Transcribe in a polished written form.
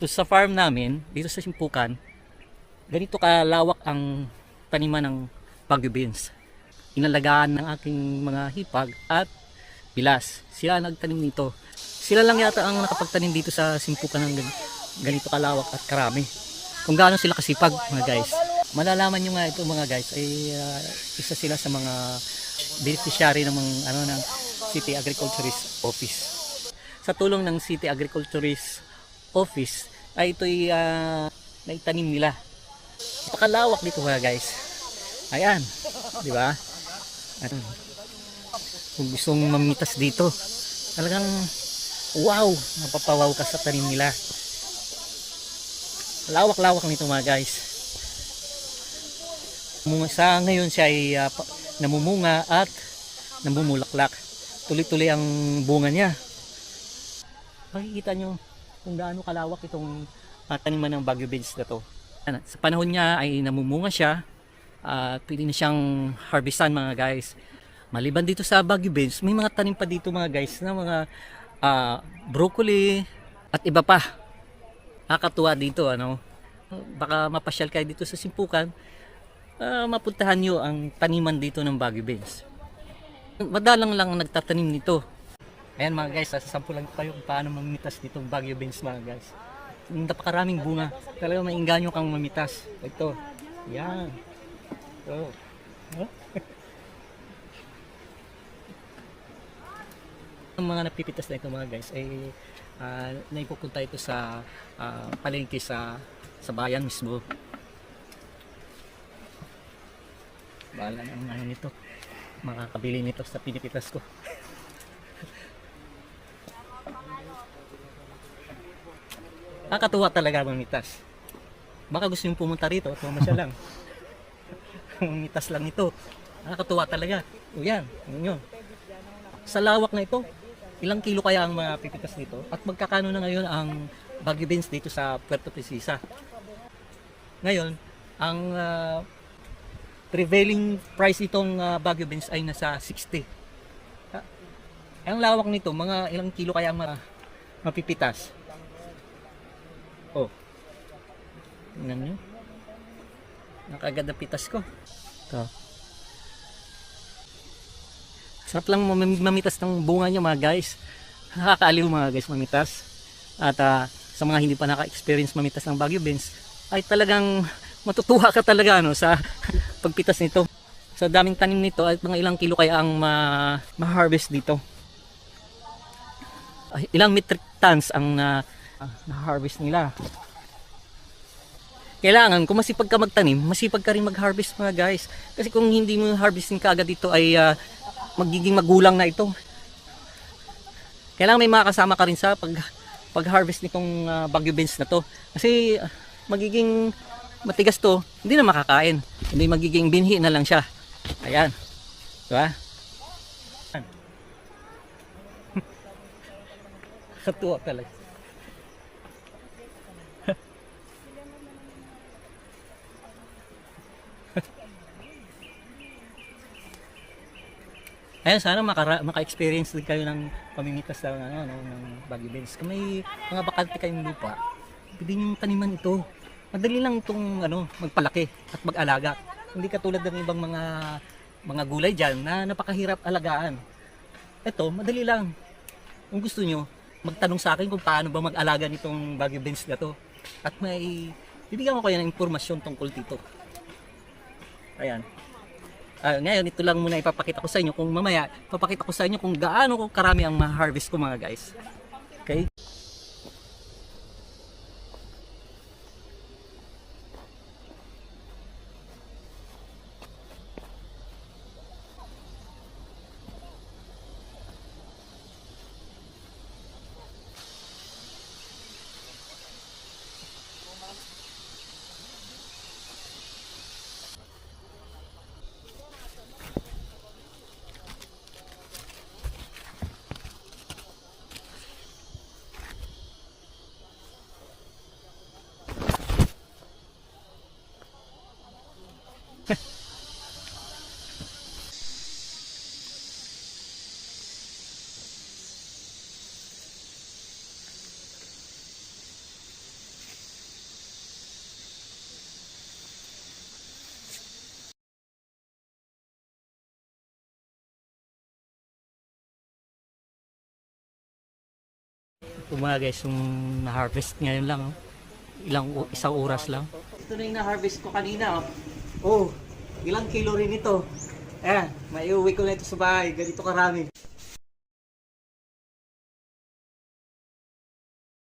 Dito sa farm namin, dito sa Simpukan, ganito kalawak ang taniman ng Baguio beans. Inalagaan ng aking mga hipag at bilas. Sila nagtanim nito. Sila lang yata ang nakapagtanim dito sa Simpukan ng ganito kalawak at karami. Kung gaano sila kasipag, mga guys. Malalaman nyo nga ito, mga guys, ay isa sila sa mga beneficiary ng mga, ng City Agriculturist Office. Sa tulong ng City Agriculturist Office ay ito'y naitanim nila. Napakalawak dito, mga guys. Ayan, di ba? Kung gustong mamitas dito, talagang wow, napapawaw ka sa tanim nila. Lawak-lawak nito, mga guys. Sa ngayon siya ay namumunga at namumulaklak. Tuloy-tuloy ang bunga niya. Makikita nyo kung gaano kalawak itong taniman ng Baguio beans na to. Sa panahon niya ay namumunga siya at pwede na siyang harvestan, mga guys. Maliban dito sa Baguio beans, may mga tanim pa dito, mga guys, na mga broccoli at iba pa. Nakakatuwa dito, baka mapasyal kayo dito sa Simpukan, mapuntahan nyo ang taniman dito ng Baguio beans. Madalang lang nagtatanim nito. Ayan, mga guys, sasampulan ko kayo kung paano mamitas ditong Baguio beans, mga guys. Napakaraming bunga, talaga mainganyo kang mamitas. Ito, yan. Ito. Ang mga napipitas na ito, mga guys, ay naipupunta ito sa palengke sa bayan mismo. Bahala na ang nito, makakabili nito sa pinipitas ko. Nakakatuwa talaga mamitas. Baka gusto nyo pumunta rito, pumasya lang. Mamitas lang ito. Nakakatuwa talaga. O yan, yun. Sa lawak na ito, ilang kilo kaya ang mapipitas dito? At magkakano na ngayon ang Baguio beans dito sa Puerto Princesa? Ngayon, ang prevailing price itong Baguio beans ay nasa 60. Ang lawak nito, mga ilang kilo kaya ang mapipitas? Oh. Tingnan nyo. Nakaganda pitas ko. Ito. Sarap lang mamitas ng bunga niya, mga guys. Nakakaaliw, mga guys, mamitas. At sa mga hindi pa naka-experience mamitas ng Baguio beans, ay talagang matutuwa ka talaga sa pagpitas nito. Sa daming tanim nito, at mga ilang kilo kaya ang ma-harvest dito. Ilang metric tons ang na-harvest nila. Kailangan, kung masipag ka magtanim, masipag ka rin mag-harvest, mga guys. Kasi kung hindi mo harvesting ka agad dito, ay magiging magulang na ito. Kailangan may makakasama ka rin sa pag-harvest nitong Baguio beans na to. Kasi magiging matigas to, hindi na makakain. Hindi, magiging binhi na lang siya. Ayan. Diba? Katuwa talaga. Ayan, sana maka-experience din kayo ng pamimitas ng Baguio beans. Kung may mga bakante kayong lupa, pwede nyo taniman ito. Madali lang itong magpalaki at mag-alaga. Hindi katulad ng ibang mga gulay dyan na napakahirap alagaan. Ito, madali lang. Kung gusto nyo, magtanong sa akin kung paano ba mag-alaga nitong Baguio beans na to. At bibigyan ko kayo ng impormasyon tungkol dito. Ayan. Ngayon, ito lang muna ipapakita ko sa inyo. Kung mamaya, papakita ko sa inyo kung gaano karami ang ma-harvest ko, mga guys. Okay? Ito mga guys, yung na-harvest ngayon lang. Oh. Isang oras lang. Ito na yung na-harvest ko kanina. Oh, ilang kilo rin ito. Ayan, maiuwi ko na ito sa bahay. Ganito karami.